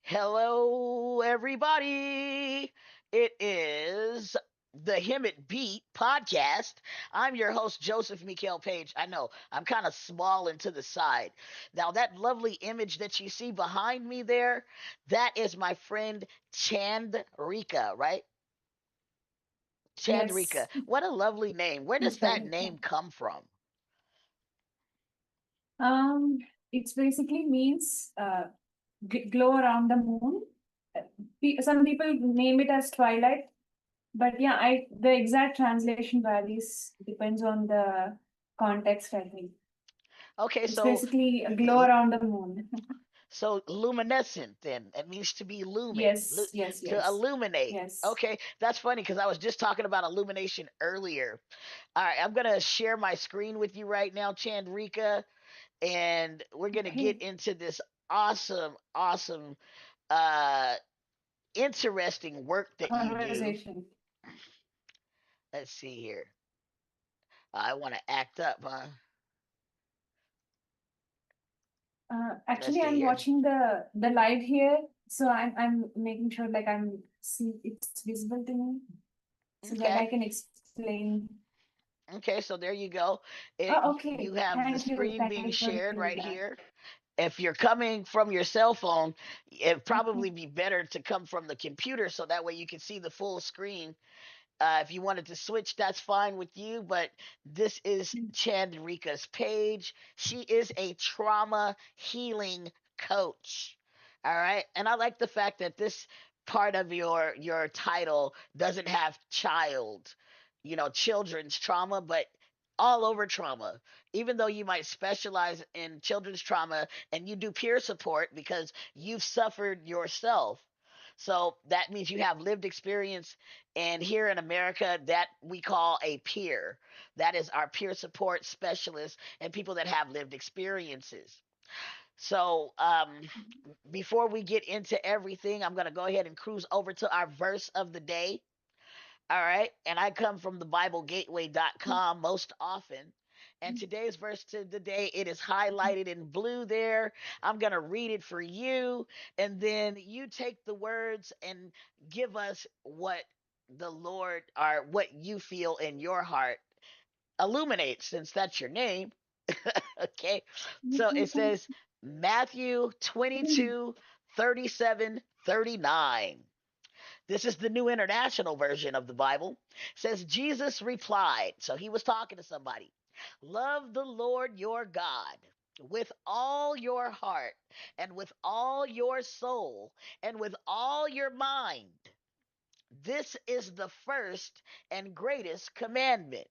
Hello, everybody. It is the Hemet Beat podcast. I'm your host, Joseph Mikael Page. I know I'm kind of small and to the side. Now, that lovely image that you see behind me there, that is my friend Chandrika, right? Chandrika. Yes. What a lovely name. Where does that Correct. name come from? Um, it's basically means glow around the moon. Uh, Some people name it as twilight, but yeah, I the exact translation varies depends on the context. I think Okay, it's basically a glow around the moon. So luminescent then. It means to be Yes, yes, to yes, illuminate. yes. Okay, that's funny because I was just talking about illumination earlier. All right, I'm gonna share my screen with you right now, Chandrika, and we're gonna get Okay. into this awesome, uh, interesting work that you do. Conversation. Let's see here. I want to act up, huh? Let's Actually, see I'm here. watching the live here, so I'm making sure like I'm see it's visible to me so that I Okay. can explain. Okay, so there you go. Oh, You okay. have the screen Thank being you for shared doing right that. here. If you're coming from your cell phone, it'd probably be better to come from the computer so that way you can see the full screen. If you wanted to switch, that's fine with you, but this is Chandrika's page. She is a trauma healing coach. All right. And I like the fact that this part of your title doesn't have child, children's trauma, but all over trauma. Even though you might specialize in children's trauma and you do peer support because you've suffered yourself. So that means you have lived experience, and here in America, that we call a peer. That is our peer support specialist and people that have lived experiences. So, before we get into everything, I'm going to go ahead and cruise over to our verse of the day. All right. And I come from the BibleGateway.com most often. And today's verse to the day, it is highlighted in blue there. I'm going to read it for you. And then you take the words and give us what the Lord or what you feel in your heart illuminates, since that's your name. Okay. So it says Matthew 22:37-39. This is the New International Version of the Bible. It says Jesus replied, so he was talking to somebody. Love the Lord your God with all your heart and with all your soul and with all your mind. This is the first and greatest commandment.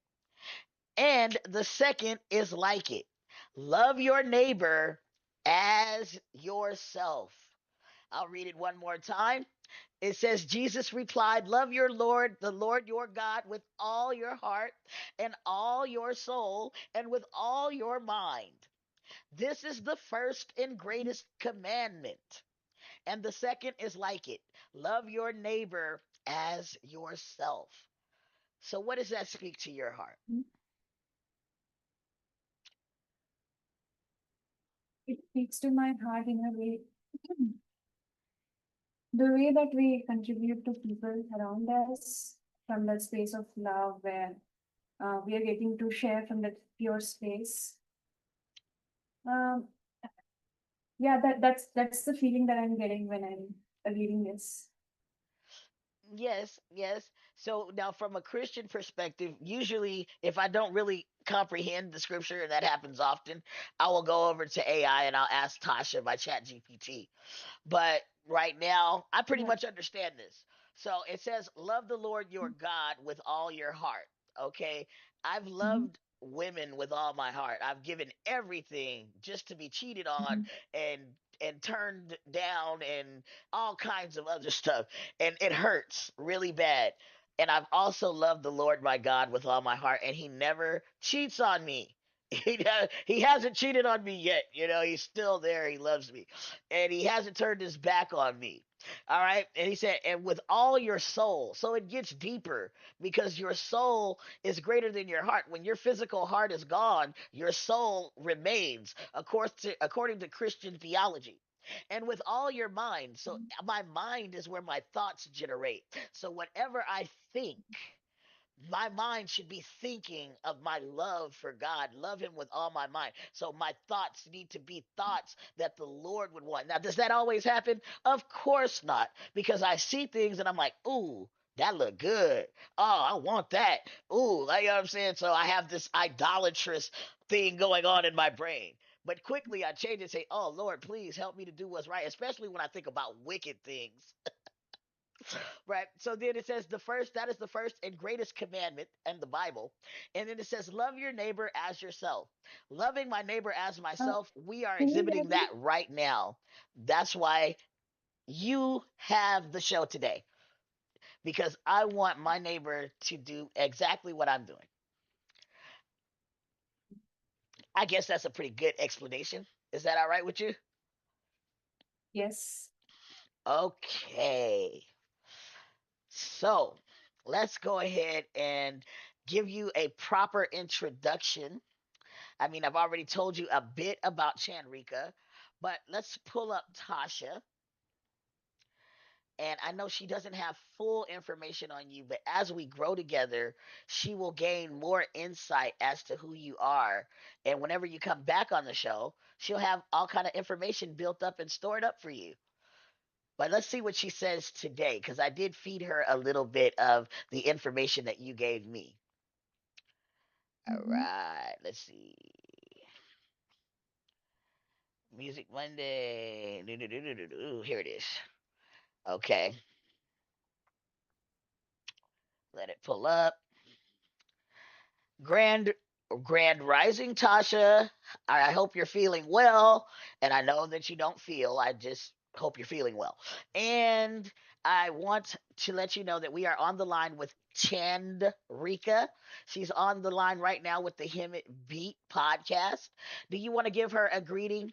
And the second is like it. Love your neighbor as yourself. I'll read it one more time. It says, Jesus replied, love your Lord, the Lord your God, with all your heart and all your soul and with all your mind. This is the first and greatest commandment. And the second is like it, love your neighbor as yourself. So, what does that speak to your heart? It speaks to my heart in a way. The way that we contribute to people around us from that space of love where we are getting to share from that pure space. Um, yeah, that's the feeling that I'm getting when I'm reading this. Yes, yes. So now, from a Christian perspective, usually if I don't really comprehend the scripture, and that happens often, I will go over to AI and I'll ask Tasha by Chat GPT. But right now, I pretty Yeah. much understand this. So it says, love the Lord your God with all your heart. Okay. I've Mhm. loved women with all my heart. I've given everything just to be cheated on Mhm. and turned down and all kinds of other stuff. And it hurts really bad. And I've also loved the Lord my God with all my heart, and he never cheats on me. He hasn't cheated on me yet. He's still there. He loves me, and he hasn't turned his back on me. All right. And he said, and with all your soul. So it gets deeper because your soul is greater than your heart. When your physical heart is gone, your soul remains, according to Christian theology. and with all your mind. So my mind is where my thoughts generate. So whatever I think, my mind should be thinking of my love for God, love Him with all my mind. So my thoughts need to be thoughts that the Lord would want. Now, does that always happen? Of course not, because I see things and I'm like, ooh, that look good. Oh, I want that. Ooh, like, you know what I'm saying? So I have this idolatrous thing going on in my brain. But quickly I change it and say, oh, Lord, please help me to do what's right, especially when I think about wicked things. Right. So then it says that is the first and greatest commandment in the Bible. And then it says, love your neighbor as yourself. Loving my neighbor as Uh, myself, we are can you hear exhibiting me? that right now. That's why you have the show today, because I want my neighbor to do exactly what I'm doing. I guess that's a pretty good explanation. Is that all right with you? Yes. Okay. So let's go ahead and give you a proper introduction. I mean, I've already told you a bit about Chandrika, but let's pull up Tasha. And I know she doesn't have full information on you, but as we grow together, she will gain more insight as to who you are. And whenever you come back on the show, she'll have all kind of information built up and stored up for you. But let's see what she says today, because I did feed her a little bit of the information that you gave me. All Mm-hmm. right, let's see. Music Monday. Here it is. Okay, let it pull up. Grand Grand Rising, Tasha. I hope you're feeling well, and I know that you don't feel. I just hope you're feeling well. And I want to let you know that we are on the line with Chandrika. She's on the line right now with the Hemet Beat podcast. Do you want to give her a greeting?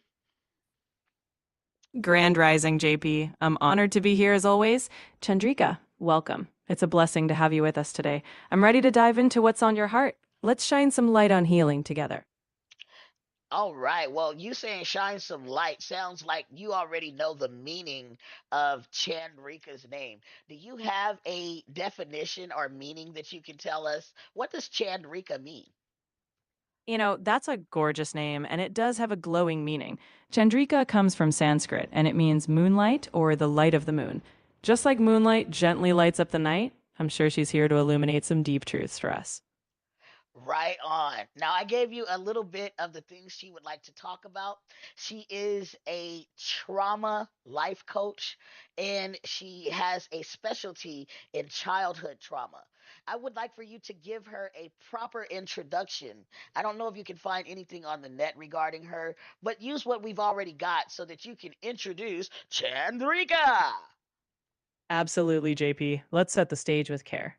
Grand Rising, JP. I'm honored to be here as always. Chandrika, welcome. It's a blessing to have you with us today. I'm ready to dive into what's on your heart. Let's shine some light on healing together. All right. Well, you saying shine some light sounds like you already know the meaning of Chandrika's name. Do you have a definition or meaning that you can tell us? What does Chandrika mean? That's a gorgeous name, and it does have a glowing meaning. Chandrika comes from Sanskrit, and it means moonlight or the light of the moon. Just like moonlight gently lights up the night, I'm sure she's here to illuminate some deep truths for us. Right on. Now, I gave you a little bit of the things she would like to talk about. She is a trauma life coach and she has a specialty in childhood trauma. I would like for you to give her a proper introduction. I don't know if you can find anything on the net regarding her, but use what we've already got so that you can introduce Chandrika. Absolutely, JP. Let's set the stage with care.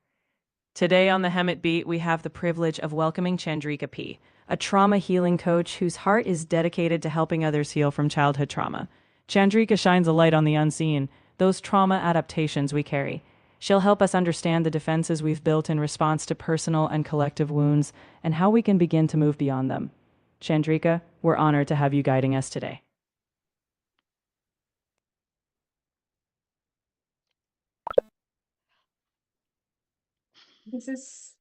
Today on the Hemet Beat, we have the privilege of welcoming Chandrika P., a trauma healing coach whose heart is dedicated to helping others heal from childhood trauma. Chandrika shines a light on the unseen, those trauma adaptations we carry. She'll help us understand the defenses we've built in response to personal and collective wounds and how we can begin to move beyond them. Chandrika, we're honored to have you guiding us today. This is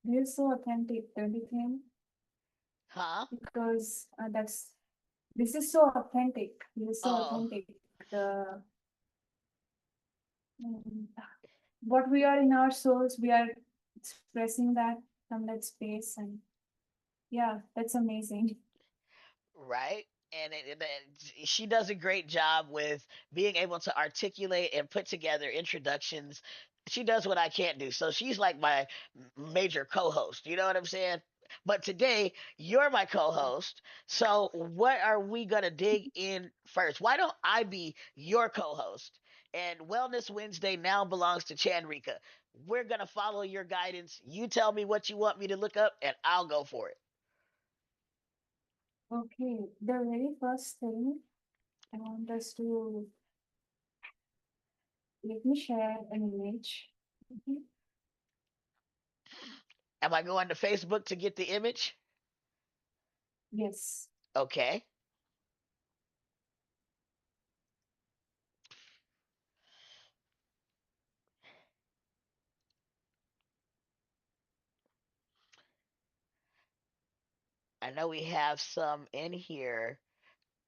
this is so authentic, don't you think? Huh? Because that's this is so authentic. This is so Oh, authentic. The um, what we are in our souls, we are expressing that from that space, and yeah, that's amazing. right. And she does a great job with being able to articulate and put together introductions. She does what I can't do. So she's like my major co-host. You know what I'm saying? But today you're my co-host. So what are we gonna dig in first? Why don't I be your co-host? And Wellness Wednesday now belongs to Chandrika. We're gonna follow your guidance. You tell me what you want me to look up, and I'll go for it. Okay, the very first thing I want us to let me share an image. Mhm. Am I going to Facebook to get the image? Yes. Okay. I know we have some in here.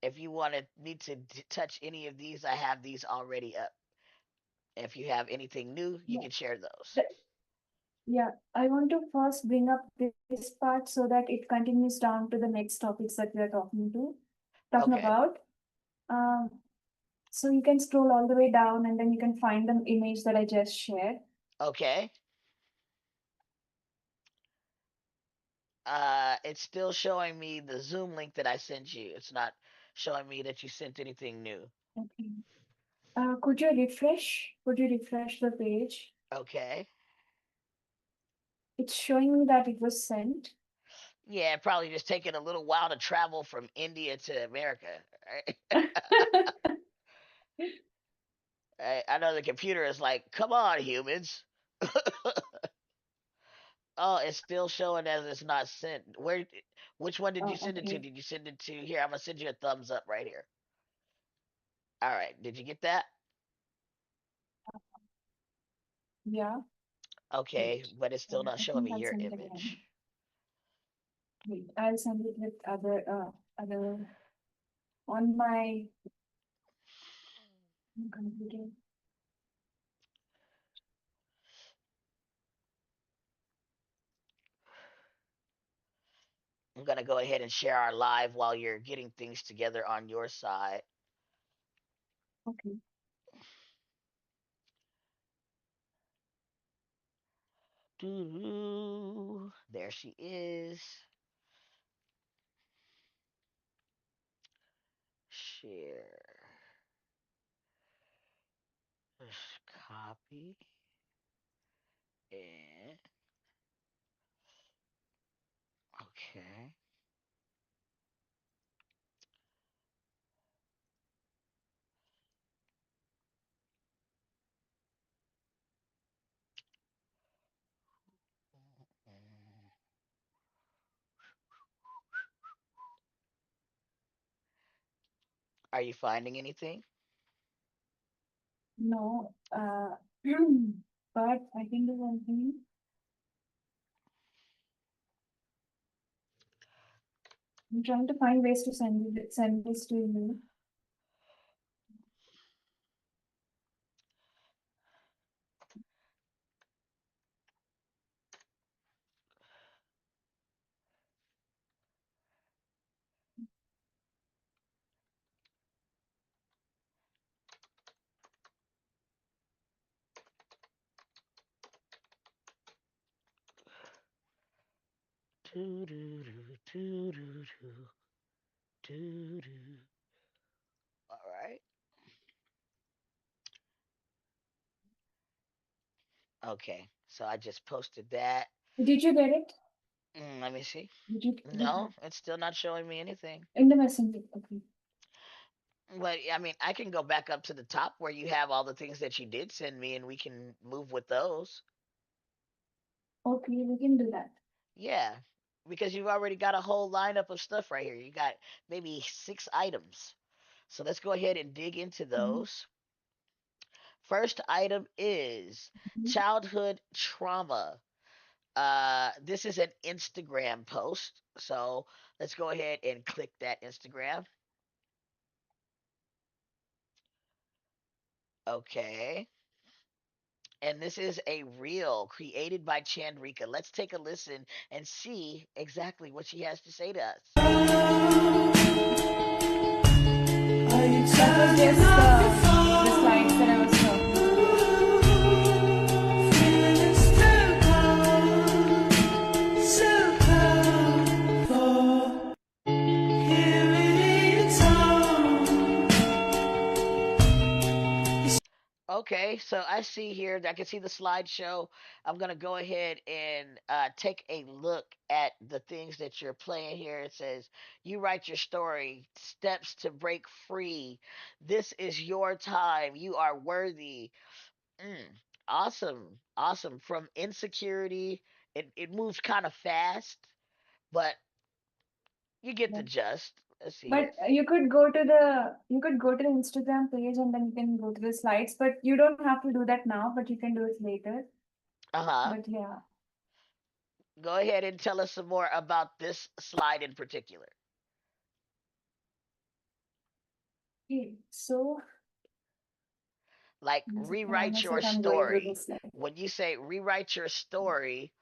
If you want to need to touch any of these, I have these already up. If you have anything new, you Yeah. can share those. The- Yeah, I want to first bring up this part so that it continues down to the next topics that we are talking Okay. about. Um, so you can scroll all the way down and then you can find the image that I just shared. Okay. It's still showing me the Zoom link that I sent you. It's not showing me that you sent anything new. Okay. Could you refresh? Could you refresh the page? Okay. It's showing me that it was sent. Yeah, probably just taking a little while to travel from India to America. Right? I know the computer is like, come on, humans. Oh, it's still showing as it's not sent. Which one did you Oh, send it to? okay. Did you send it to here? I'm gonna send you a thumbs up right here. All right. Did you get that? Yeah. Okay, Wait. but it's still not I showing think me I'll your send it again. image. Wait, I'll send it with other on my computer. I'm gonna go ahead and share our live while you're getting things together on your side. Okay. Doo-doo. There she is. Share. Copy. And okay. Are you finding anything? No, but I can do one thing. I'm trying to find ways to send this to you. Doo-doo-doo, doo-doo-doo, doo-doo. All right. Okay. So I just posted that. Did you get it? Let me see. Did No, it's still not showing me anything. in the messenger? Okay. But I mean, I can go back up to the top where you have all the things that you did send me, and we can move with those. Okay, we can do that. Yeah, because you've already got a whole lineup of stuff right here. You got maybe 6 items. So let's go ahead and dig into Mhm. those. First item is childhood trauma. This is an Instagram post. So let's go ahead and click that Instagram. Okay. And this is a reel created by Chandrika. Let's take a listen and see exactly what she has to say to us. That was just the slides that I was talking Okay, so I see here, I can see the slideshow. I'm going to go ahead and take a look at the things that you're playing here. It says, you write your story, steps to break free. This is your time. You are worthy. Mm, awesome. Awesome. From insecurity, it moves kind of fast, but you get the about. gist. Let's see. But you could go to the Instagram page and then you can go to the slides, but you don't have to do that now, but you can do it later. Uh huh. But yeah, Go ahead and tell us some more about this slide in particular. Okay, so Like it's rewrite almost your like I'm going through story. this slide. When you say rewrite your story,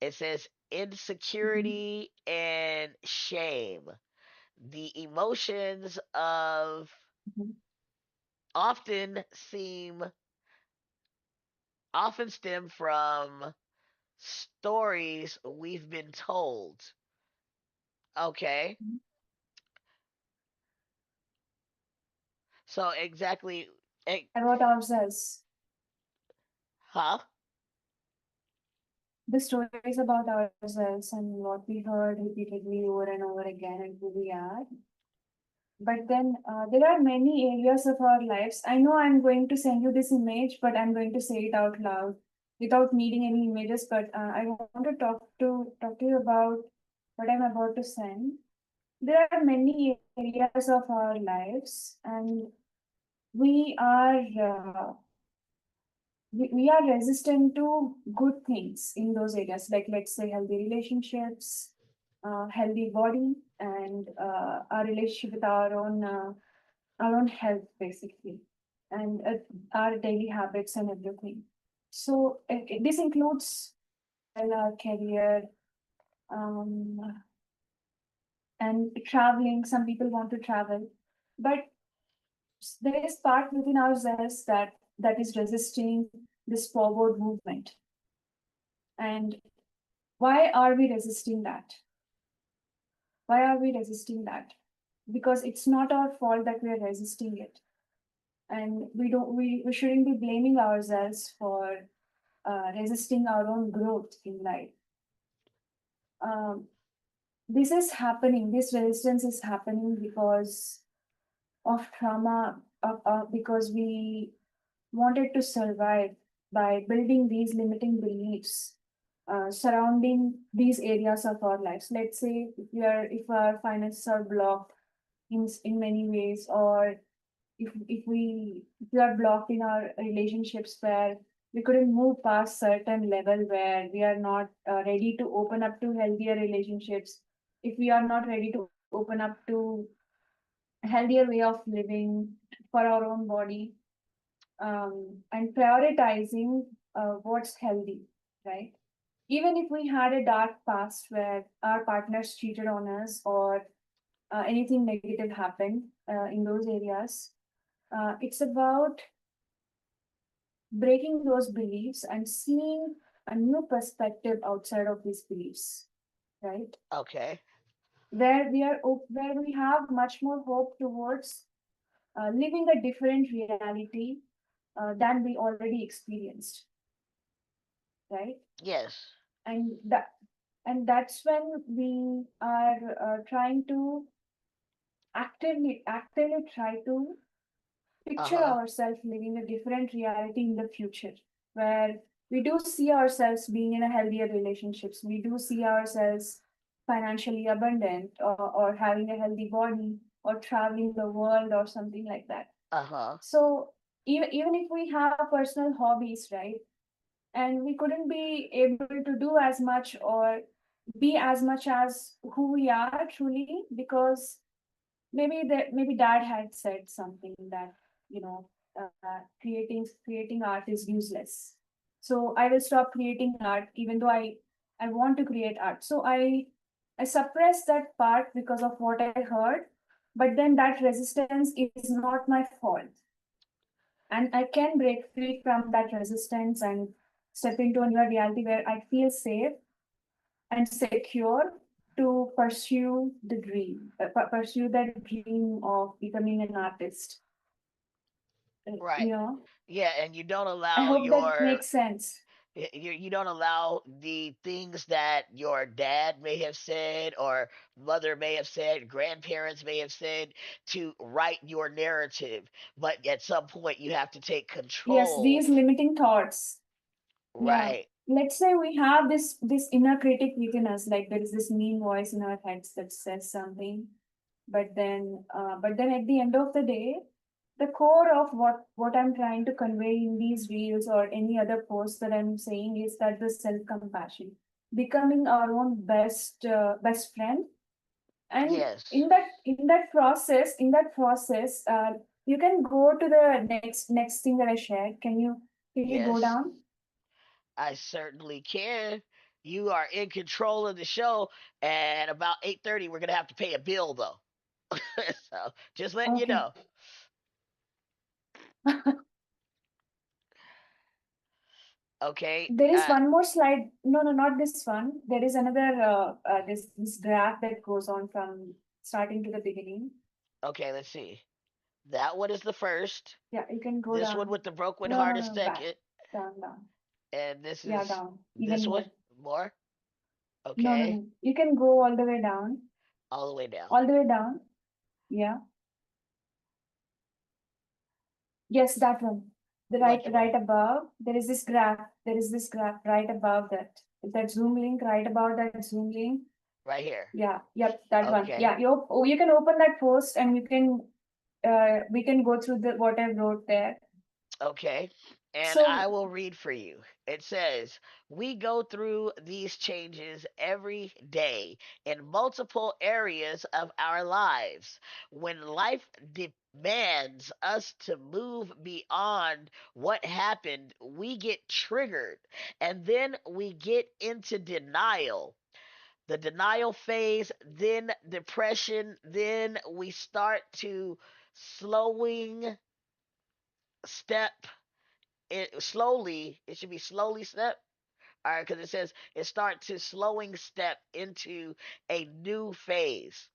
it says Mhm, insecurity and shame. The emotions of mhm. often seem often stem from stories we've been told. Okay. So exactly eh, About ourselves, huh? the stories about ourselves and what we heard repeatedly over and over again and who we are. But then there are many areas of our lives. I know I'm going to send you this image, but I'm going to say it out loud without needing any images. But I want to talk to you about what I'm about to send. There are many areas of our lives, and we are we are resistant to good things in those areas. Like let's say healthy relationships, healthy body, and our relationship with our own health basically, and our daily habits and everything. So this includes well, our career, um, and traveling. Some people want to travel, but there is part within ourselves that is resisting this forward movement. And why are we resisting that? Why are we resisting that? Because it's not our fault that we are resisting it, and we shouldn't be blaming ourselves for resisting our own growth in life. Um, this is happening. This resistance is happening because of trauma, because we wanted to survive by building these limiting beliefs surrounding these areas of our lives. Let's say if our finances are blocked in many ways, or if we are blocked in our relationships where we couldn't move past certain level where we are not ready to open up to healthier relationships, if we are not ready to open up to a healthier way of living for our own body, and prioritizing what's healthy, right? Even if we had a dark past where our partners cheated on us, or anything negative happened in those areas, it's about breaking those beliefs and seeing a new perspective outside of these beliefs, right? Okay. Where we have much more hope towards living a different reality than we already experienced, right? Yes. And that's when we are trying to actively try to picture Uh-huh. ourselves living a different reality in the future, where we do see ourselves being in a healthier relationships, we do see ourselves financially abundant, or having a healthy body, or traveling the world or something like that. Uh-huh. So even if we have personal hobbies, right, and we couldn't be able to do as much or be as much as who we are truly, because maybe dad had said something that, you know, creating art is useless, so I will stop creating art even though I want to create art. So I suppress that part because of what I heard, but then that resistance is not my fault, and I can break free from that resistance and step into a new reality where I feel safe and secure to pursue the dream, pursue that dream of becoming an artist. Right. You know, Yeah, and you don't I allow hope that your makes sense. you don't allow the things that your dad may have said or mother may have said, grandparents may have said to write your narrative, but at some point you have to take Yes, control. these limiting thoughts. Yeah. Right. Let's say we have this inner critic within us, like there is this mean voice in our heads that says something, but then at the end of the day, the core of what I'm trying to convey in these reels or any other post that I'm saying is that the self compassion. becoming our own best friend. And Yes. in that process, you can go to the next thing that I shared. Can you go Yes. down? I certainly can. You are in control of the show, and about 8:30, we're gonna have to pay a bill though. So just letting you Okay. know. Okay. There is one more slide. No, no, not this one. There is another this graph that goes on from starting to the beginning. Okay. Let's see. That one is the first. Yeah, you can go This one down. with the broken No, heart no, is no, back. second, Down, down. and this Yeah, is down. Even this one more. more. No, no, Okay, no. You can go all the way down. all the way down. All the way down. Yeah. Yes, that one. The Which one? right above, there is this graph. There is this graph right above that. That Zoom link, right above that Zoom link. Right here. Yeah, yep, that one. Okay. Yeah, you can open that post and you can we can go through the what I wrote there. Okay. And I So will read for you. It says, we go through these changes every day in multiple areas of our lives. When life demands us to move beyond what happened, we get triggered and then we get into denial. The denial phase, then depression, then we start to slowing step it slowly. It should be slowly step. All right, because it says it starts to slowing step into a new phase.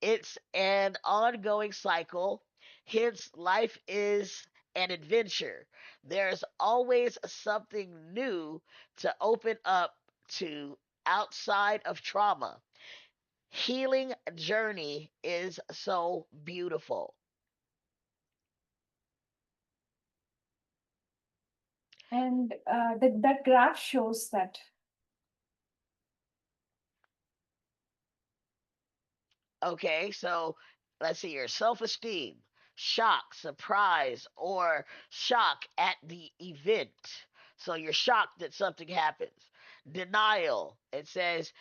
It's an ongoing cycle. Hence, life is an adventure. There's always something new to open up to outside of trauma. Healing journey is so beautiful. and that graph shows that. Okay, so let's see your self esteem, shock, surprise, or shock at the event. So you're shocked that something happens. Denial, it says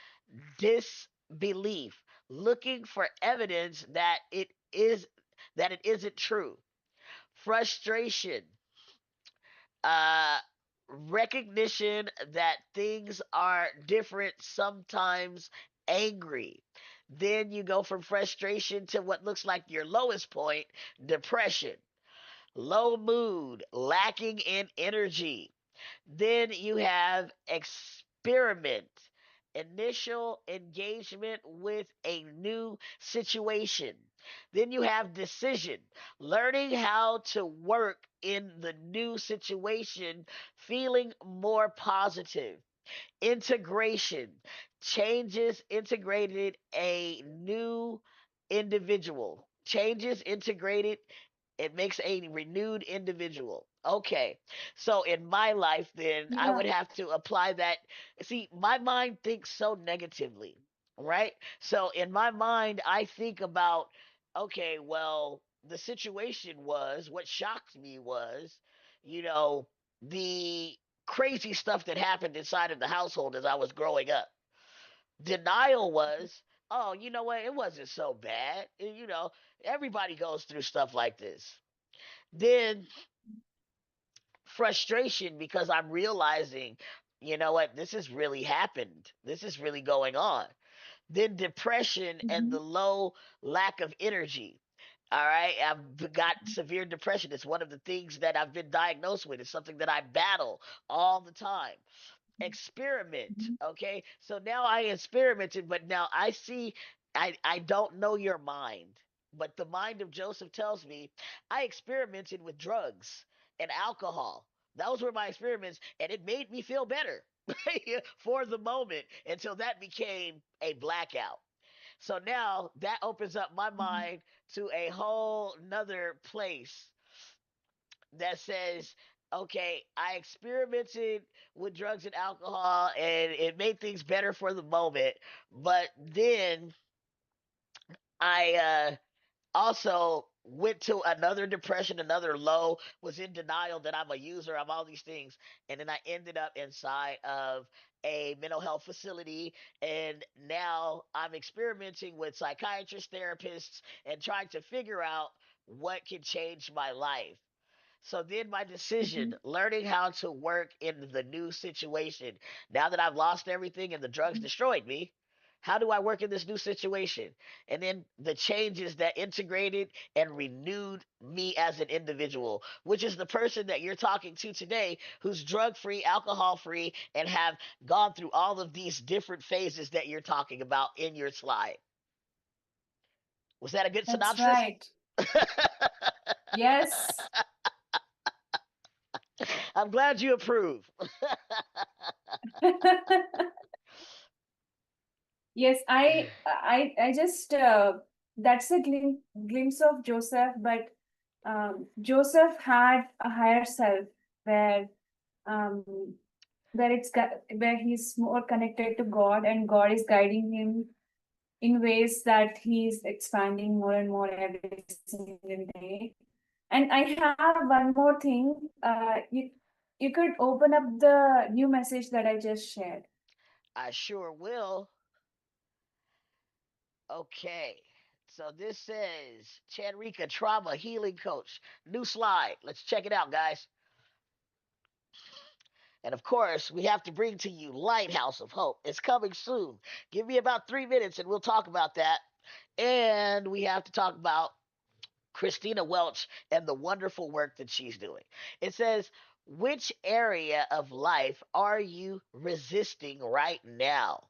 disbelief, looking for evidence that it isn't true. Frustration, uh recognition that things are different, sometimes angry. Then you go from frustration to what looks like your lowest point, depression, low mood, lacking in energy. Then you have experiment, initial engagement with a new situation. Then you have decision, learning how to work in the new situation, feeling more positive. Integration, changes integrated a new individual. Changes integrated, it makes a renewed individual. Okay. So in my life, then I Yeah. would have to apply that. See, my mind thinks so negatively, right? So in my mind, I think about, okay, well, the situation was, what shocked me was, you know, the crazy stuff that happened inside of the household as I was growing up. Denial was, oh, you know what? It wasn't so bad. Everybody goes through stuff like this. Then frustration because I'm realizing, you know what? This has really happened. This is really going on. Then depression and Mhm. the low lack of energy. All right, I've got severe depression. It's one of the things that I've been diagnosed with. It's something that I battle all the time. Experiment. Mhm. Okay, so now I experimented, but now I see I don't know your mind, but the mind of Joseph tells me I experimented with drugs and alcohol. Those were my experiments, and it made me feel better for the moment until that became a blackout. So now that opens up my Mhm. mind to a whole nother place that says, okay, I experimented with drugs and alcohol and it made things better for the moment, but then I also went to another depression, another low, was in denial that I'm a user of all these things. And then I ended up inside of a mental health facility. And now I'm experimenting with psychiatrists, therapists, and trying to figure out what can change my life. So then my decision, Mhm. learning how to work in the new situation. Now that I've lost everything and the drugs Mhm. destroyed me, how do I work in this new situation? And then the changes that integrated and renewed me as an individual, which is the person that you're talking to today, who's drug free, alcohol free, and have gone through all of these different phases that you're talking about in your slide. Was that a good That's synopsis? right. Yes. I'm glad you approve. Yes, I just that's a glimpse of Joseph, but Joseph had a higher self where um, where he's more connected to God, and God is guiding him in ways that he's expanding more and more every single day. And I have one more thing. You could open up the new message that I just shared. I sure will. Okay. So this says Chanrika Trauma Healing Coach. New slide. Let's check it out, guys. And of course, we have to bring to you Lighthouse of Hope. It's coming soon. Give me about 3 minutes and we'll talk about that. And we have to talk about Christina Welch and the wonderful work that she's doing. It says, which area of life are you resisting right now?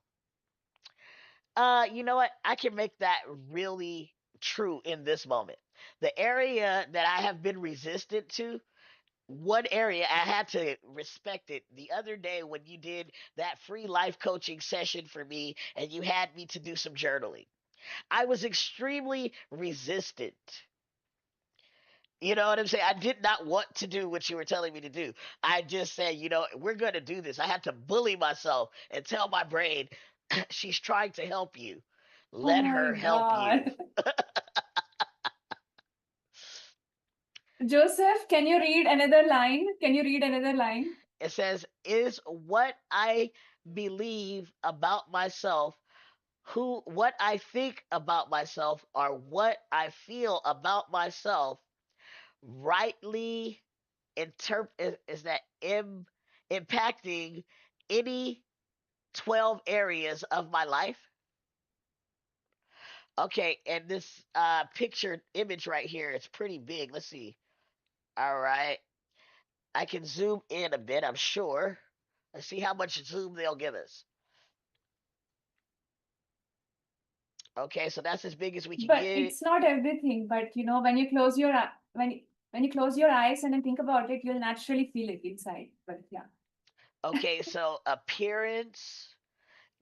You know what? I can make that really true in this moment. The area that I have been resistant to, one area I had to respect it the other day when you did that free life coaching session for me and you had me to do some journaling. I was extremely resistant. You know what I'm saying? I did not want to do what you were telling me to do. I just said, we're going to do this. I had to bully myself and tell my brain, she's trying to help you. Oh Let my her help you. God. Joseph, can you read another line? Can you read another line? It says, is what I believe about myself, what I think about myself, or what I feel about myself rightly is that impacting any 12 areas of my life? Okay, and this picture image right here, it's pretty big. Let's see. All right. I can zoom in a bit, I'm sure. Let's see how much zoom they'll give us. Okay, so that's as big as we can But get it. it's not everything. But when you close your when you close your eyes and then think about it, you'll naturally feel it inside. But yeah. Okay, so appearance,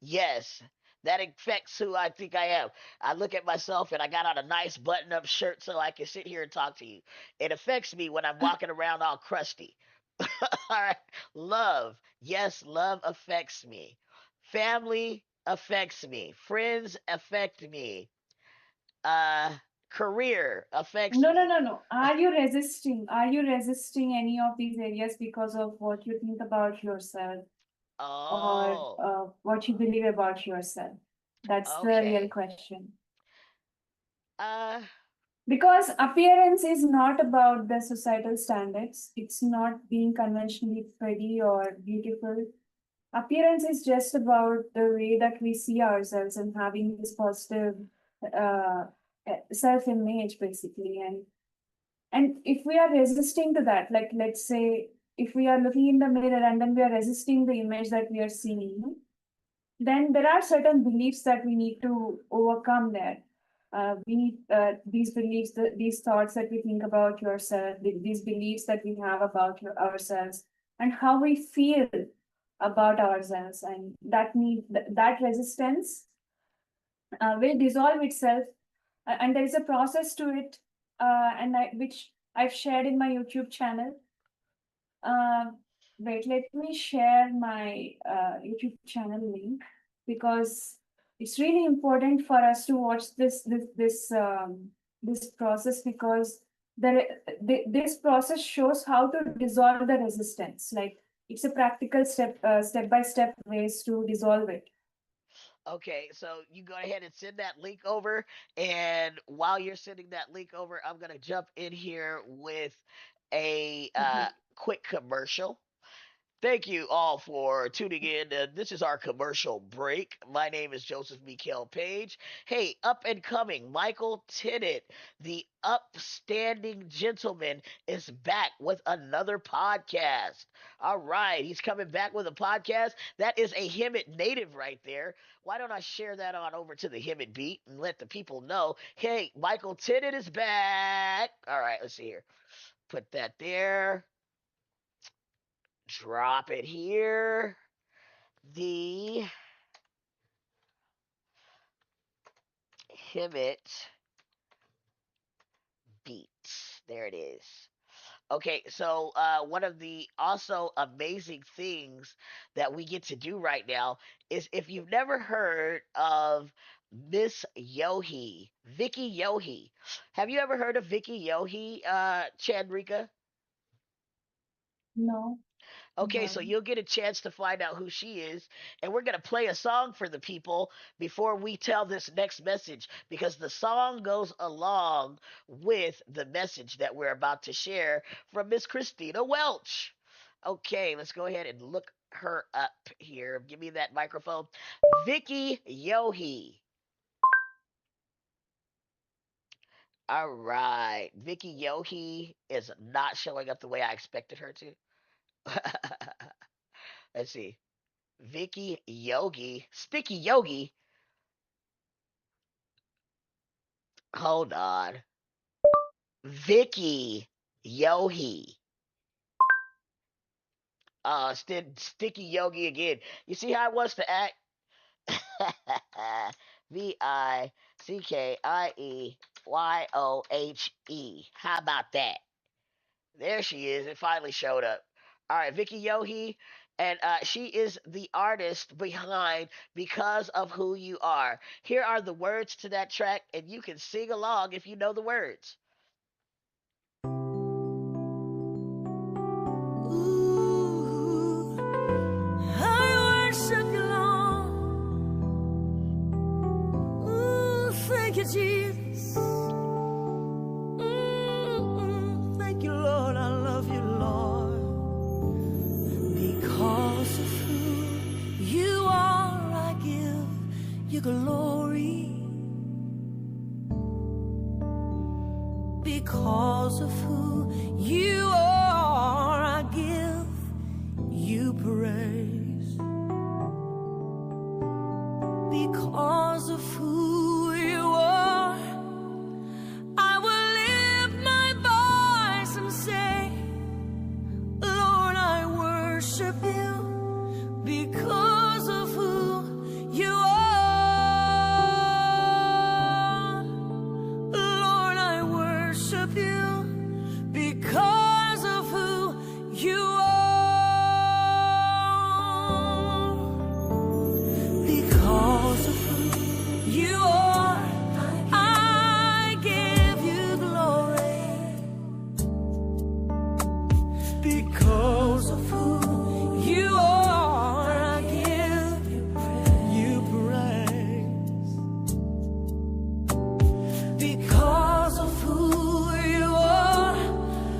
yes, that affects who I think I am. I look at myself and I got on a nice button up shirt so I can sit here and talk to you. It affects me when I'm walking around all crusty. All right. Love. Yes, love affects me. Family affects me. Friends affect me. Uh Career affects No, no, me. no, no. Are you resisting? Are you resisting any of these areas because of what you think about yourself or Oh, what you believe about yourself? That's the real okay. question. Uh Because appearance is not about the societal standards. It's not being conventionally pretty or beautiful. Appearance is just about the way that we see ourselves and having this positive uh, self-image, basically. And if we are resisting to that, like let's say if we are looking in the mirror and then we are resisting the image that we are seeing, then there are certain beliefs that we need to overcome there. We need these beliefs, these thoughts that we think about yourself, these beliefs that we have about ourselves, and how we feel about ourselves, and that resistance will dissolve itself, and there is a process to it, which I've shared in my YouTube channel. uh, Wait, let me share my YouTube channel link, because it's really important for us to watch this this process because this process shows how to dissolve the resistance. Like it's a practical step by step ways to dissolve it. Okay, so you go ahead and send that link over. And while you're sending that link over, I'm going to jump in here with a Mhm. quick commercial. Thank you all for tuning in. This is our commercial break. My name is Joseph Mikael Page. Hey, up and coming, Michael Tennant, the upstanding gentleman, is back with another podcast. All right, he's coming back with a podcast. That is a Hemet native right there. Why don't I share that on over to the Hemet beat and let the people know, hey, Michael Tennant is back. All right, let's see here. Put that there. Drop it here. The Hemet beats. There it is. Okay, so one of the also amazing things that we get to do right now is if you've never heard of Miss Yohi, Vicky Yohi. Have you ever heard of Vicky Yohi, Chandrika? No, I Okay, so haven't. you'll get a chance to find out who she is, and we're going to play a song for the people before we tell this next message because the song goes along with the message that we're about to share from Miss Christina Welch. Okay, let's go ahead and look her up here. Give me that microphone. Vicky Yohi. All right. Vicky Yohi is not showing up the way I expected her to. Let's see. Vicky Yogi, Sticky Yogi. Hold on. Vicky Yogi. Sticky Yogi again. You see how it wants to act? Vickieyohe. How about that? There she is. It finally showed up. All right, Vicky Yohe, and she is the artist behind "Because of Who You Are." Here are the words to that track, and you can sing along if you know the words. Ooh, I worship you, Lord. Ooh, thank you, Jesus. Thank you, Lord. I love you, Lord. Because of who you are, I give you glory. Because of who you are, I give you praise. Because of who you are, I will lift my voice and say, Lord, I worship you. Because of who you are, Lord, I worship you. Because of who you are, because of who you are, I give you glory. Because of who you are, I give you praise. Because of who you are,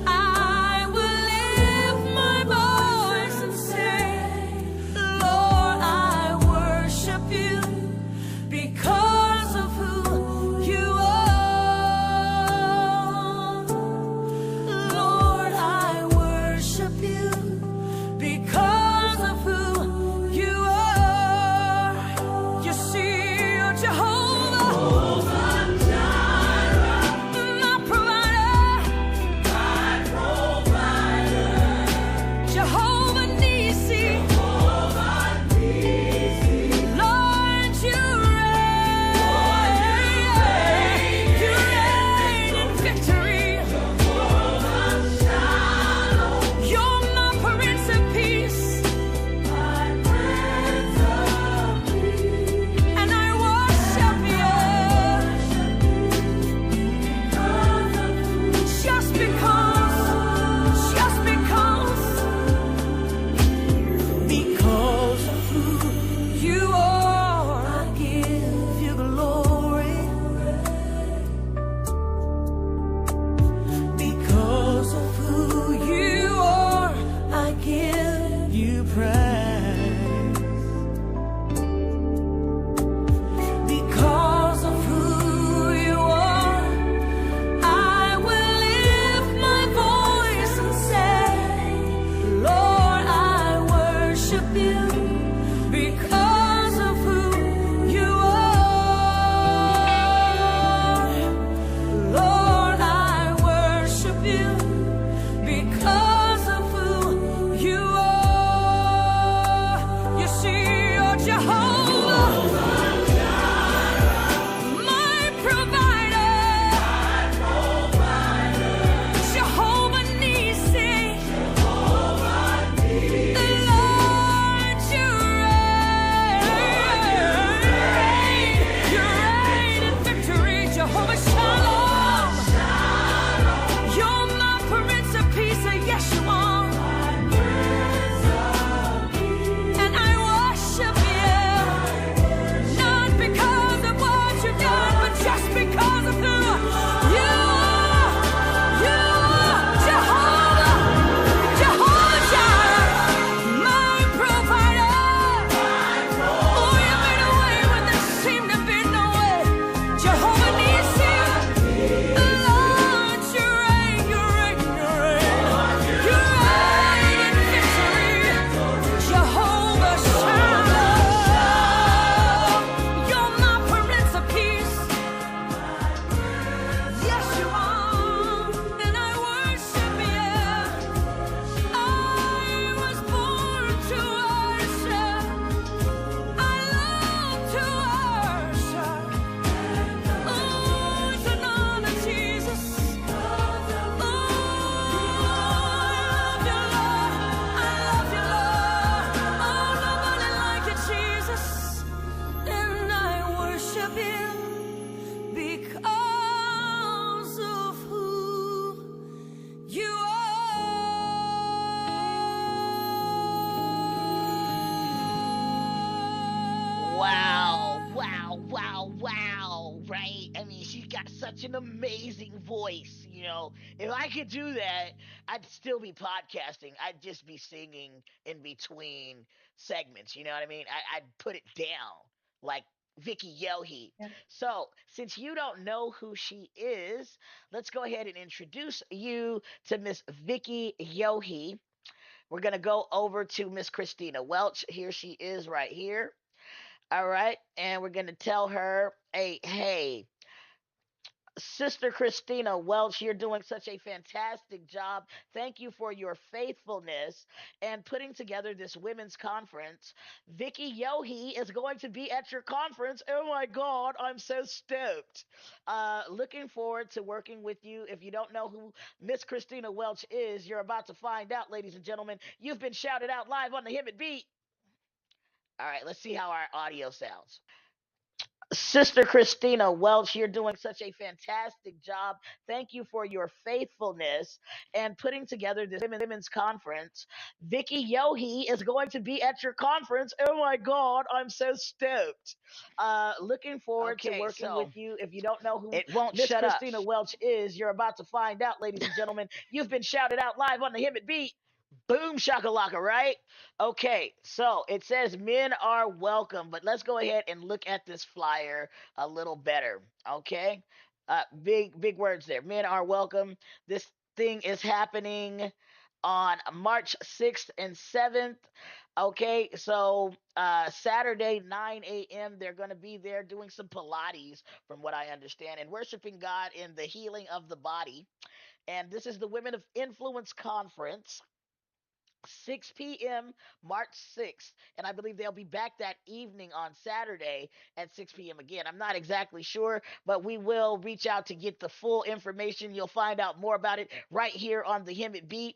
I will lift my voice and say, Lord, I worship you. Because of who you are, Lord, I worship you. right? I mean, she's got such an amazing voice. If I could do that, I'd still be podcasting. I'd just be singing in between segments. You know what I mean? I'd put it down like Vicky Yohe. Yeah. So, since you don't know who she is, let's go ahead and introduce you to Miss Vicky Yohe. We're going to go over to Miss Christina Welch. Here she is right here. All right. And we're going to tell her, hey, Sister Christina Welch, you're doing such a fantastic job. Thank you for your faithfulness and putting together this women's conference. Vicky Yohe is going to be at your conference. Oh my God, I'm so stoked. Looking forward to working with you. If you don't know who Miss Christina Welch is, you're about to find out, ladies and gentlemen. You've been shouted out live on the Hemet Beat. All right, let's see how our audio sounds. Sister Christina Welch, you're doing such a fantastic job. Thank you for your faithfulness and putting together this women's conference. Vicky Yohe is going to be at your conference. Oh my God, I'm so stoked. Looking forward to Okay, working with so you. If you don't know who it won't Miss shut up. Christina Welch is, you're about to find out, ladies and gentlemen. You've been shouted out live on the Hemet Beat. Boom shakalaka, right? Okay, so it says men are welcome, but let's go ahead and look at this flyer a little better. Okay, big words there. Men are welcome. This thing is happening on March 6th and 7th. Okay, so Saturday 9 a.m. they're going to be there doing some Pilates, from what I understand, and worshiping God in the healing of the body. And this is the Women of Influence Conference. 6 p.m. March 6th. And I believe they'll be back that evening on Saturday at 6 p.m. again. I'm not exactly sure, but we will reach out to get the full information. You'll find out more about it right here on the Hemet Beat.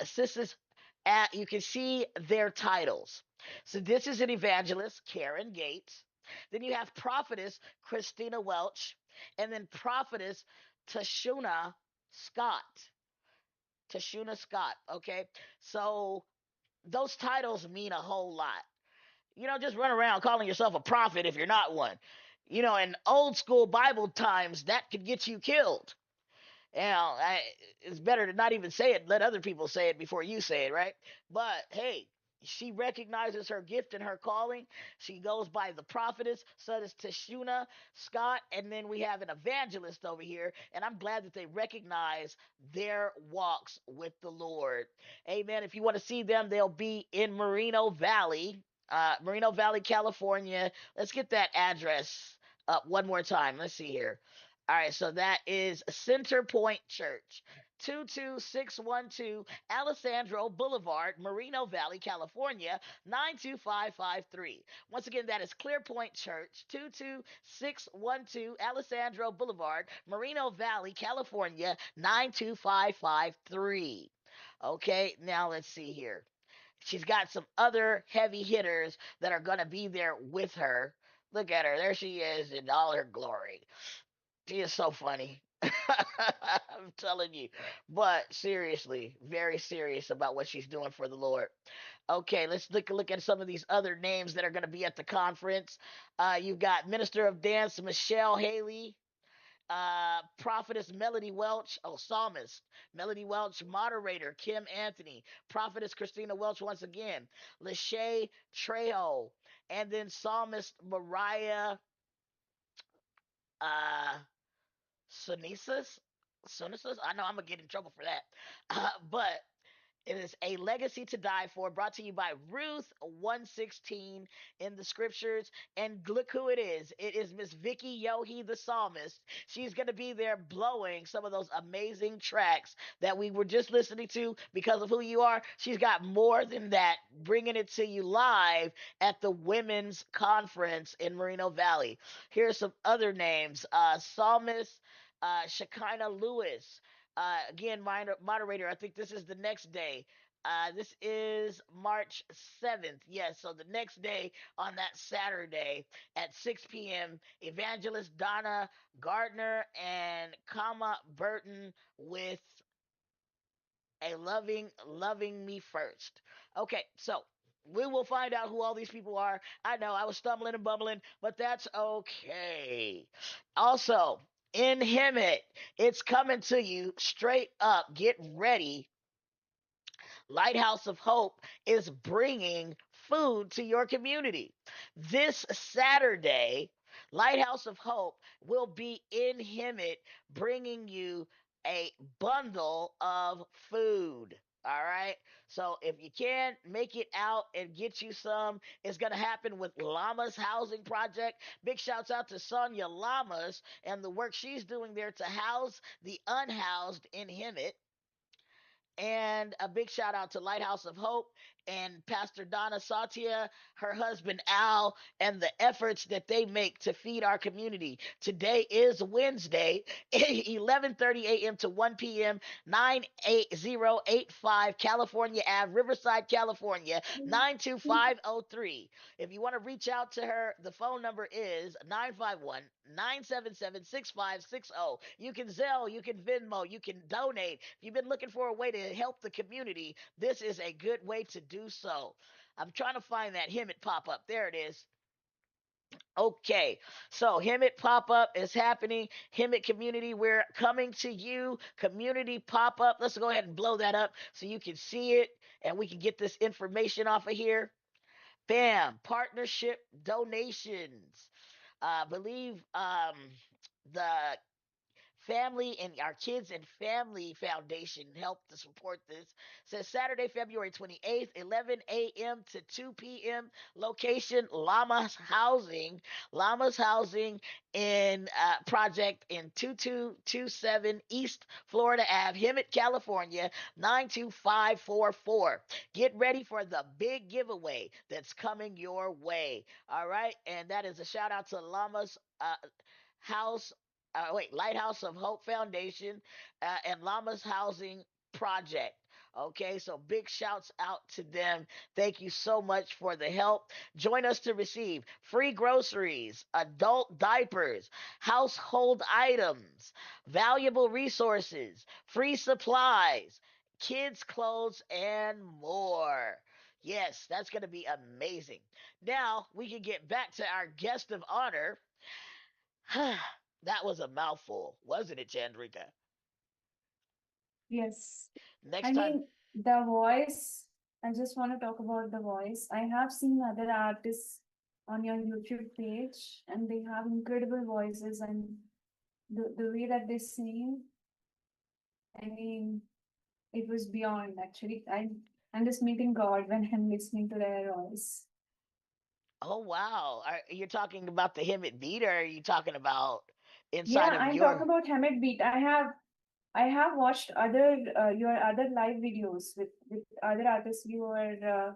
Sisters, you can see their titles. So this is an evangelist, Karen Gates. Then you have prophetess, Christina Welch. And then prophetess, Tashuna Scott. Tashuna Scott. Okay. So those titles mean a whole lot. Just run around calling yourself a prophet if you're not one. In old school Bible times, that could get you killed. It's better to not even say it. Let other people say it before you say it, right? But hey, she recognizes her gift and her calling. She goes by the prophetess. So does Tashuna Scott. And then we have an evangelist over here. And I'm glad that they recognize their walks with the Lord. Amen. If you want to see them, they'll be in Moreno Valley, California. Let's get that address up one more time. Let's see here. All right, so that is Center Point Church, 22612 Alessandro Boulevard, Moreno Valley, California, 92553. Once again, that is Clear Point Church, 22612 Alessandro Boulevard, Moreno Valley, California, 92553. Okay, now let's see here. She's got some other heavy hitters that are going to be there with her. Look at her. There she is in all her glory. She is so funny. I'm telling you. But seriously, very serious about what she's doing for the Lord. Okay, let's look at some of these other names that are going to be at the conference. You've got Minister of Dance Michelle Haley, prophetess Melody Welch, psalmist Melody Welch, moderator Kim Anthony, prophetess Christina Welch once again, Lachey Trejo, and then psalmist Mariah uh Sunesis. Sunesis? I know I'm gonna get in trouble for that. But it is A Legacy to Die For, brought to you by Ruth 116 in the scriptures. And look who it is. It is Miss Vicky Yohe, the psalmist. She's going to be there blowing some of those amazing tracks that we were just listening to because of who you are. She's got more than that, bringing it to you live at the Women's Conference in Moreno Valley. Here's some other names. Psalmist Shekinah Lewis, again, moderator, I think this is the next day. This is March 7th. Yes, so the next day on that Saturday at 6 p.m., Evangelist Donna Gardner and Kama Burton with a loving me first. Okay, so We will find out who all these people are. I know I was stumbling and bumbling, but that's okay. Also, in Hemet, it's coming to you straight up. Get ready. Lighthouse of Hope is bringing food to your community. This Saturday, Lighthouse of Hope will be in Hemet bringing you a bundle of food. All right. So if you can make it out and get you some, it's going to happen with Llamas Housing Project. Big shouts out to Sonia Llamas and the work she's doing there to house the unhoused in Hemet. And a big shout out to Lighthouse of Hope and Pastor Donna Satia, her husband Al, and the efforts that they make to feed our community. Today is Wednesday, 11:30 a.m. to 1 p.m., 98085 California Ave, Riverside, California, 92503. If you want to reach out to her, the phone number is 951-977-6560. You can Zelle, you can Venmo, you can donate. If you've been looking for a way to help the community, this is a good way to do so. I'm trying to find that Hemet pop up. There it is. Okay, so Hemet pop up is happening. Hemet community, we're coming to you. Community pop up. Let's go ahead and blow that up so you can see it and we can get this information off of here. Bam, partnership donations. Believe the Family and our Kids and Family Foundation helped to support this. It says Saturday, February 28th, 11 a.m. to 2 p.m. Location Llamas Housing. Llamas Housing in project in 2227 East Florida Ave, Hemet, California, 92544. Get ready for the big giveaway that's coming your way. All right. And that is a shout out to Llamas House Lighthouse of Hope Foundation and Llamas Housing Project. Okay, so big shouts out to them. Thank you so much for the help. Join us to receive free groceries, adult diapers, household items, valuable resources, free supplies, kids' clothes, and more. Yes, that's going to be amazing. Now we can get back to our guest of honor. That was a mouthful, wasn't it, Chandrika? Yes. Next I time, mean, the voice, I just want to talk about the voice. I have seen other artists on your YouTube page, and they have incredible voices, and the way that they sing, I mean, it was beyond actually. I'm just meeting God when I'm listening to their voice. oh wow, are you talking about the Hemet beat, or are you talking about inside Yeah, of I'm your? talking about Hemet Beat. I have watched other your other live videos with other artists. You were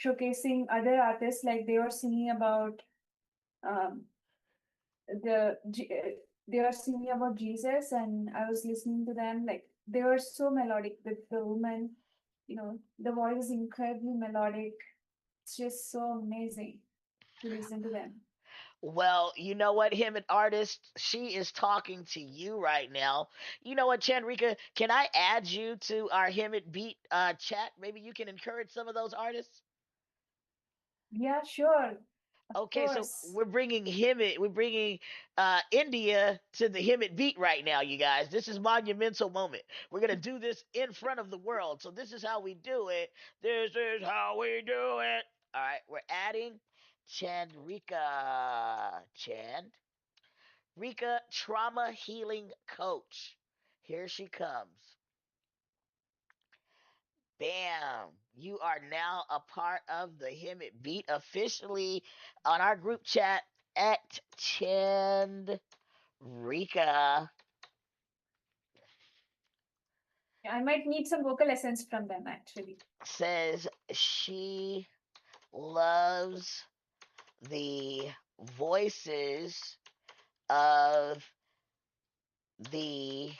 showcasing other artists, like they were singing about um, they are singing about Jesus, and I was listening to them. Like they were so melodic with the woman. The voice is incredibly melodic. It's just so amazing to listen to them. Well, you know what, Hemet artist, she is talking to you right now. You know what, Chandrika, can I add you to our Hemet beat chat? Maybe you can encourage some of those artists. Yeah, sure, of Okay, so course. we're bringing India to the Hemet beat right now, you guys. This is monumental moment. We're gonna do this in front of the world. So this is how we do it. This is how we do it. All right, we're adding Chandrika Trauma Healing Coach. Here she comes. Bam. You are now a part of the Hemet Beat officially on our group chat at Chandrika. I might need some vocal lessons from them actually. Says she loves the voices of the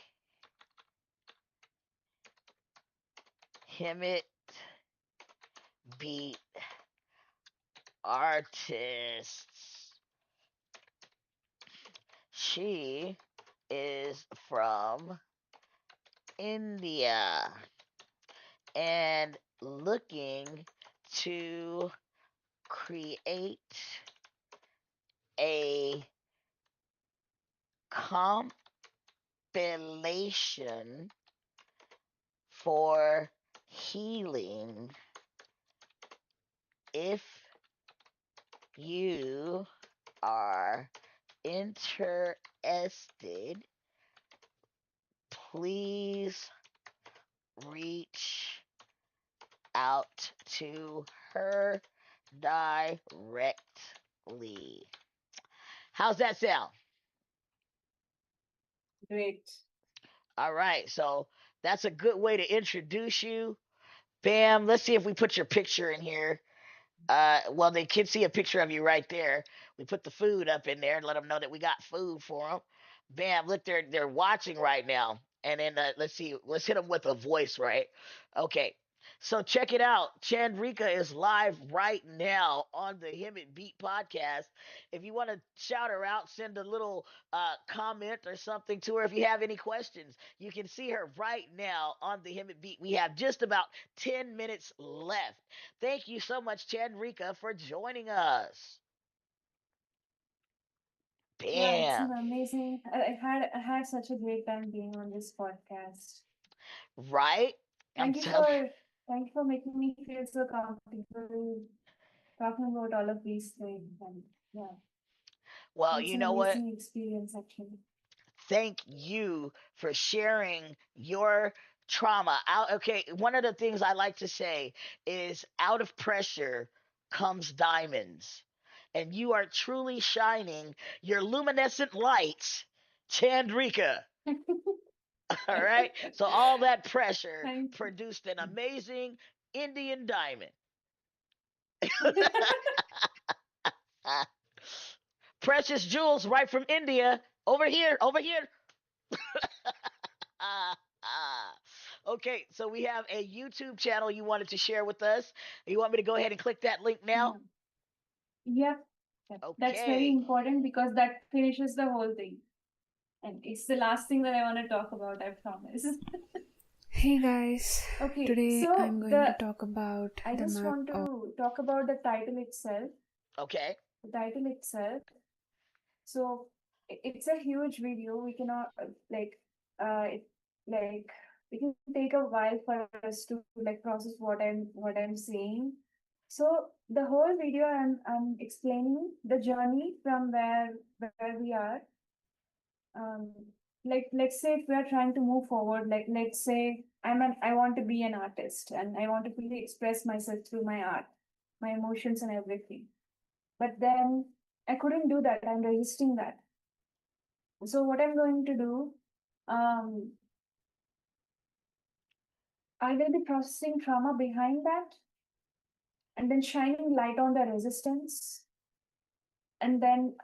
Hemet Beat artists. She is from India and looking to create a compilation for healing if you are interested, please reach out to her directly. How's that sound? Great. All right, so that's a good way to introduce you. Bam, let's see if we put your picture in here. Well, they can see a picture of you right there. We put the food up in there and let them know that we got food for them. Bam! Look, they're watching right now. And then let's see, let's hit them with a voice, right? Okay. So check it out. Chandrika is live right now on the Hemet Beat podcast. If you want to shout her out, send a little comment or something to her. If you have any questions, you can see her right now on the Hemet Beat. We have just about 10 minutes left. Thank you so much, Chandrika, for joining us. Yeah, it's Bam. an amazing. I had such a great time being on this podcast. Right? I'm Thank you telling. for thank you for making me feel so comfortable talking about all of these things. And yeah, Well, it's you an know what? amazing experience actually. Thank you for sharing your trauma. Okay, one of the things I like to say is out of pressure comes diamonds. And you are truly shining your luminescent lights, Chandrika. All right. So all that pressure Thank produced an amazing Indian diamond. you. Precious jewels right from India. Over here, over here. Okay, so we have a YouTube channel you wanted to share with us. You want me to go ahead and click that link now? Yeah. Yep. Yep. That's very Okay. important because that finishes the whole thing. And it's the last thing that I want to talk about, I promise. Hey guys, Okay, today so I'm going to the talk about I the just map want of. to talk about the title itself. Okay. The title itself. So it's a huge video. We cannot it, like it can take a while for us to like process what I'm saying. So the whole video I'm explaining the journey from where we are. Um, like let's say if we are trying to move forward, like let's say I want to be an artist and I want to fully express myself through my art, my emotions and everything. But then I couldn't do that. I'm resisting that. So what I'm going to do, um, I will be processing trauma behind that and then shining light on the resistance. And then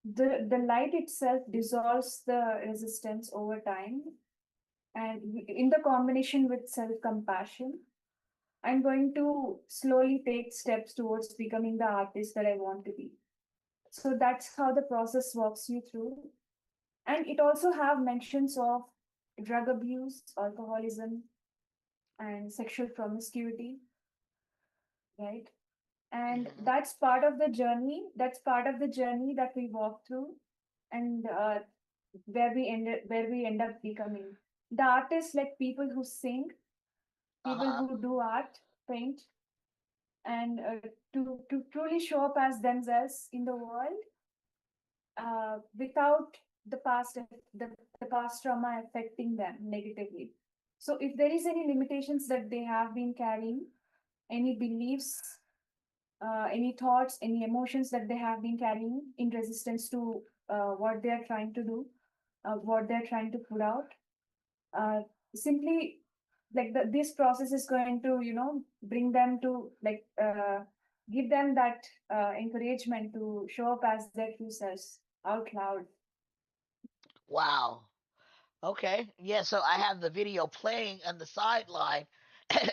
the light itself dissolves the resistance over time. And in the combination with self-compassion, I'm going to slowly take steps towards becoming the artist that I want to be. So that's how the process walks you through. And it also have mentions of drug abuse, alcoholism, and sexual promiscuity, right? And Hmm. that's part of the journey. That's part of the journey that we walk through, and where we end up becoming the artists, like people who sing, Uh people huh. who do art, paint, and to truly show up as themselves in the world without the past the past trauma affecting them negatively. So if there is any limitations that they have been carrying, any beliefs, any thoughts, any emotions that they have been carrying in resistance to what they are trying to do, what they're trying to put out, uh, simply like this process is going to bring them to give them that encouragement to show up as their true selves out loud. Wow. Okay. Yeah, so I have the video playing on the sideline.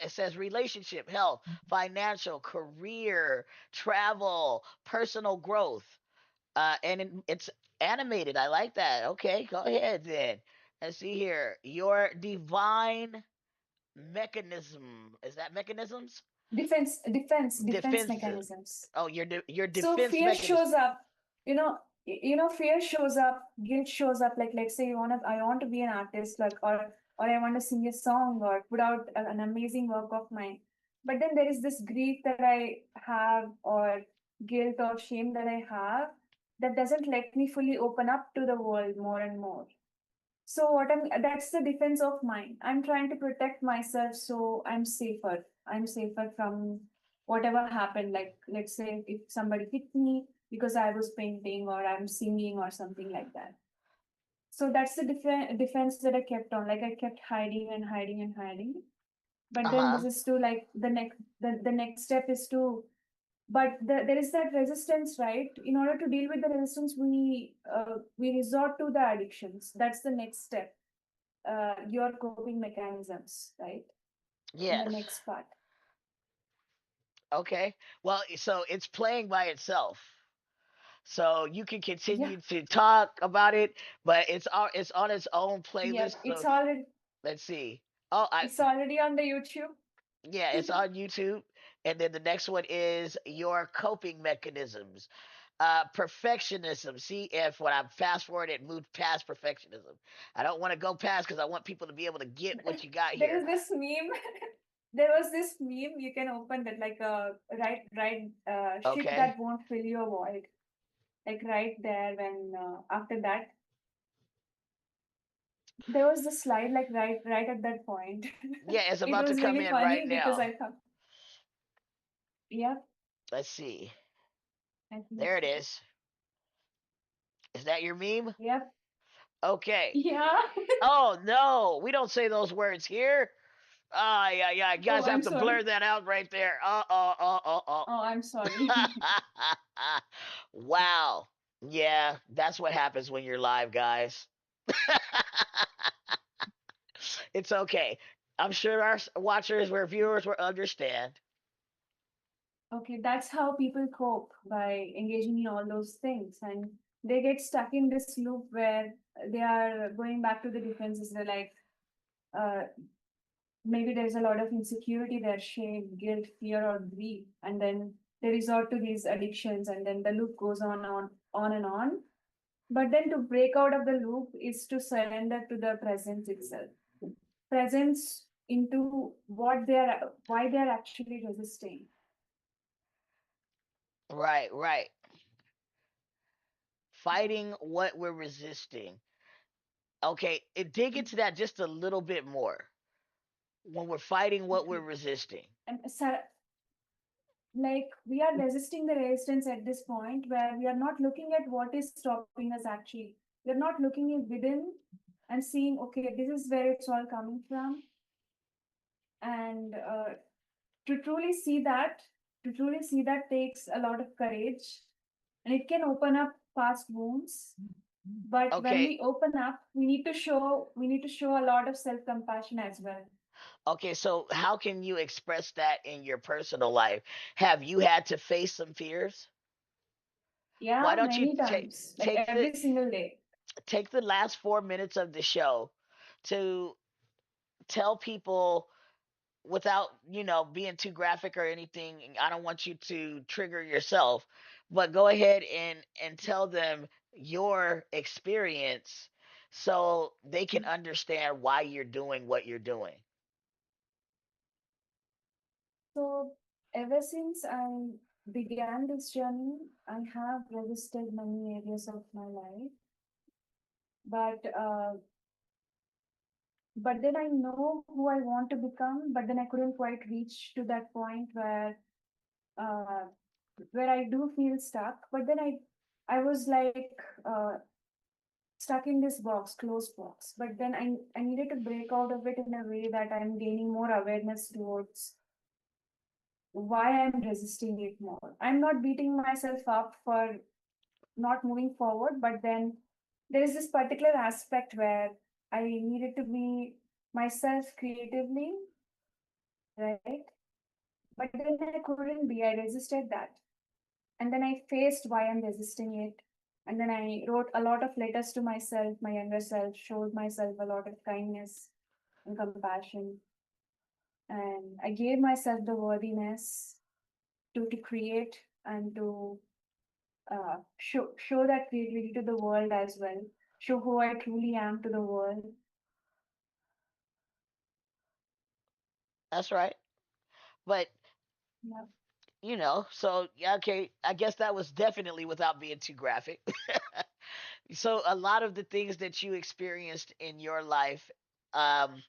It says relationship, health, financial, career, travel, personal growth. It's animated. I like that. Okay, go ahead then. Let's see here. Your divine mechanism. Is that mechanisms? defense Defensive. mechanisms. Oh, your So defense fear mechanism. shows up, fear shows up, guilt shows up. Like, let's say I want to be an artist, like, or I want to sing a song or put out an amazing work of mine. But then there is this grief that I have, or guilt or shame that I have, that doesn't let me fully open up to the world more and more. So that's the defense of mine. I'm trying to protect myself so I'm safer. I'm safer from whatever happened. Like, let's say if somebody hit me because I was painting or I'm singing or something like that. So that's the defense that I kept on. Like, I kept hiding and hiding and hiding. But then Uh-huh. this is to, like, the next step is to, but there is that resistance, right? In order to deal with the resistance, we resort to the addictions. That's the next step, your coping mechanisms, right? In the Yes. next part. Okay. Well, so it's playing by itself. So you can Yeah. continue to talk about it, but it's on its own playlist. Yep. So let's see. Oh, I It's already on the YouTube. yeah, it's on YouTube. And then the next one is your coping mechanisms. Perfectionism. See if when I fast forward it moved past perfectionism. I don't want to go past because I want people to be able to get what you got There here. is this meme. There was this meme. You can open that, like, right, shit Okay. that won't fill your void. Like, right there, when after that, there was the slide, like, right at that point. Yeah, it's It about to was come really in right funny because now. I thought, yeah, Let's see. I think There it so. is. Is that your meme? Yep. Okay. Yeah. Oh no, we don't say those words here. Ah, yeah, yeah. Oh, Guys have I'm to sorry. blur that out right there. Oh, I'm sorry. Wow. Yeah, that's what happens when you're live, guys. It's okay. I'm sure our watchers, our viewers will understand. Okay, that's how people cope, by engaging in all those things. And they get stuck in this loop where they are going back to the defenses. They're like, uh, maybe there's a lot of insecurity there, shame, guilt, fear, or grief. And then they resort to these addictions, and then the loop goes on and on. But then to break out of the loop is to surrender to the presence itself. Presence into why they're actually resisting. Right, right. Fighting what we're resisting. Okay, dig into that just a little bit more. When we're fighting what we're Okay. resisting. And like, we are resisting the resistance at this point where we are not looking at what is stopping us actually. We're not looking in within and seeing, okay, this is where it's all coming from. And to truly see that, takes a lot of courage, and it can open up past wounds. But when Okay, we open up, we need to show a lot of self-compassion as well. okay, so how can you express that in your personal life? Have you had to face some fears? Why Yeah, don't you many times, like take the every single day. take the last 4 minutes of the show to tell people without being too graphic or anything. I don't want you to trigger yourself, but go ahead and tell them your experience so they can understand why you're doing what you're doing. So ever since I began this journey, I have resisted many areas of my life, but then I know who I want to become, but then I couldn't quite reach to that point uh, where I do feel stuck. But then I was like, stuck in this box, closed box. But then I needed to break out of it in a way that I'm gaining more awareness towards why I'm resisting it more. I'm not beating myself up for not moving forward, but then there is this particular aspect where I needed to be myself creatively, right? But then I couldn't be. I resisted that. And then I faced why I'm resisting it. And then I wrote a lot of letters to myself, my younger self, showed myself a lot of kindness and compassion. and I gave myself the worthiness to create and to show that creativity to the world as well, show who I truly am to the world. That's right. But Yeah. so yeah, okay, I guess that was definitely without being too graphic. So a lot of the things that you experienced in your life, um,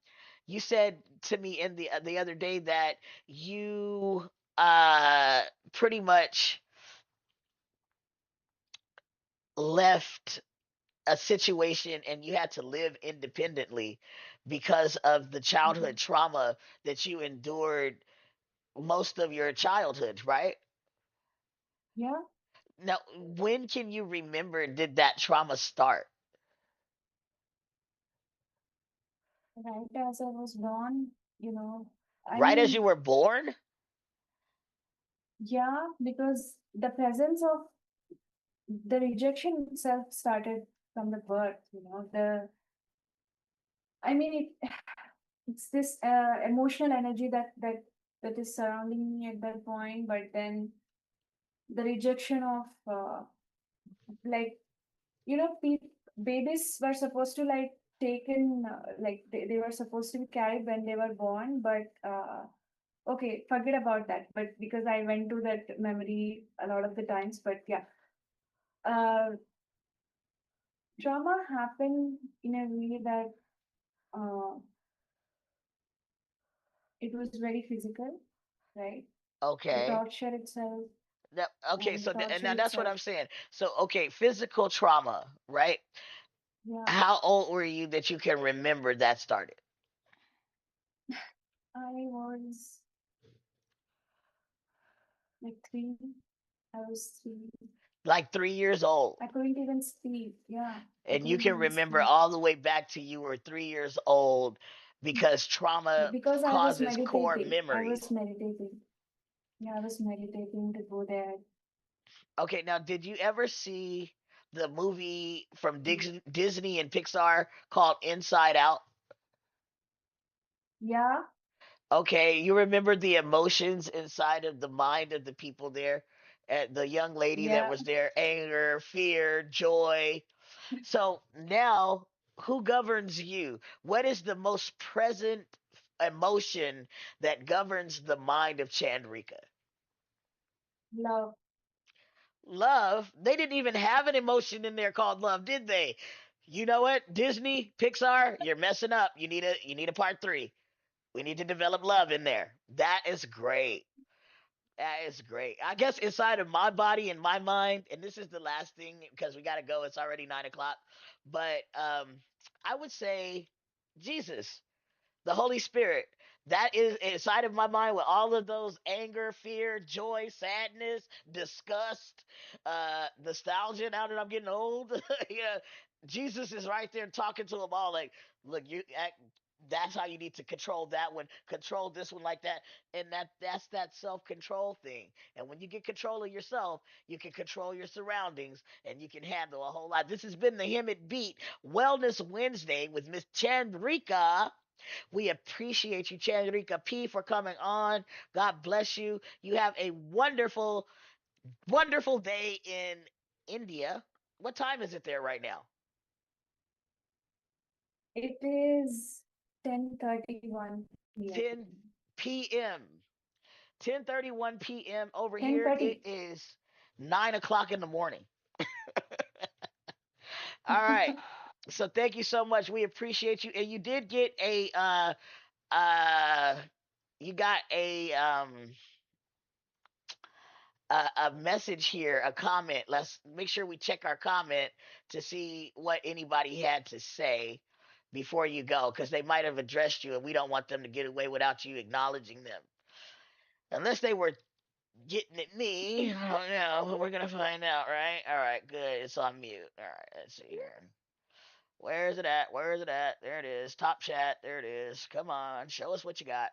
you said to me in the other day that you uh pretty much left a situation and you had to live independently because of the Mhm. childhood trauma that you endured most of your childhood, right? Yeah. Now, when can you remember did that trauma start? Right as I was born, you know, I Right as you mean, were born? yeah, because the presence of the rejection itself started from the birth, I mean, it's this emotional energy that is surrounding me at that point, but then the rejection of like babies were supposed to like taken like they were supposed to be carried when they were born, but okay, forget about that. But because I went to that memory a lot of the times, but yeah, uh, trauma happened in a way that uh, it was very physical, right? The Okay. torture itself Okay, and the so and torture now that's what itself. I'm saying. So, okay, physical trauma, right? Yeah, How old were you that you can remember that started? I was like three. I was three. Like 3 years old. I couldn't even speak. Yeah, I And you couldn't can even remember speak. all the way back to you were 3 years old because trauma Because I was causes core meditating. I memories. was meditating. Yeah, I was meditating to go there. Okay, now did you ever see the movie from Disney and Pixar called Inside Out? Yeah, Okay, you remember the emotions inside of the mind of the people there? The young lady that yeah. was there, anger, fear, joy. So now, who governs you? What is the most present emotion that governs the mind of Chandrika? Love. Love. They didn't even have an emotion in there called love, did they? You know what? Disney, Pixar, you're messing up. You need a part 3. We need to develop love in there. That is great. That is great. I guess inside of my body and my mind, and this is the last thing because we got to go. It's already 9 o'clock. But I would say Jesus, the Holy Spirit. That is inside of my mind with all of those anger, fear, joy, sadness, disgust, nostalgia. Now that I'm getting old, yeah, Jesus is right there talking to them all. Like, look, that's how you need to control that one, control this one like that, and that's that self control thing. And when you get control of yourself, you can control your surroundings, and you can handle a whole lot. This has been the Hemet Beat Wellness Wednesday with Miss Chandrika. We appreciate you, Chandrika P, for coming on. God bless you. You have a wonderful, wonderful day in India. What time is it there right now? It is 10:31 p.m. 10 p.m. 10:31 p.m. over here. It 10:30. is 9 o'clock in the morning. All right. So thank you so much. We appreciate you. And you did get uh you got a message here, a comment. Let's make sure we check our comment to see what anybody had to say before you go, because they might have addressed you, and we don't want them to get away without you acknowledging them. Unless they were getting at me, I don't know. We're gonna find out, right? All right, good. It's on mute. All right, let's see here. Where is it at? Where is it at? There it is. Top chat. There it is. Come on, show us what you got.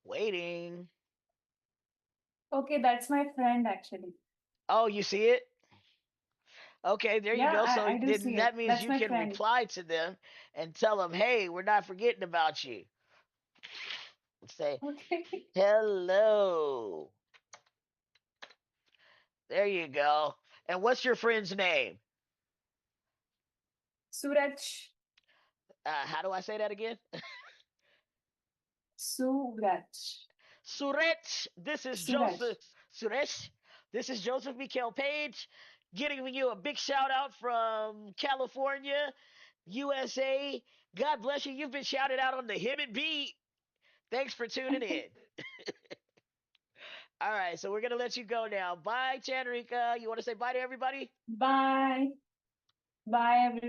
Waiting. Okay, that's my friend actually. Oh, you see it? Okay, there you Yeah, go. So I do then see it. that means That's you my can friend. reply to them and tell them, "Hey, we're not forgetting about you." Say Okay. hello. There you go. And what's your friend's name? Suraj. How do I say that again? Suraj. Suresh. This is Suraj. Joseph. Suresh. This is Joseph Mikael Page, giving you a big shout out from California, USA. God bless you. You've been shouted out on the Hemet Beat. Thanks for tuning in. All right, so we're gonna let you go now. Bye, Chanrika. You want to say bye to everybody? Bye. Bye, everyone.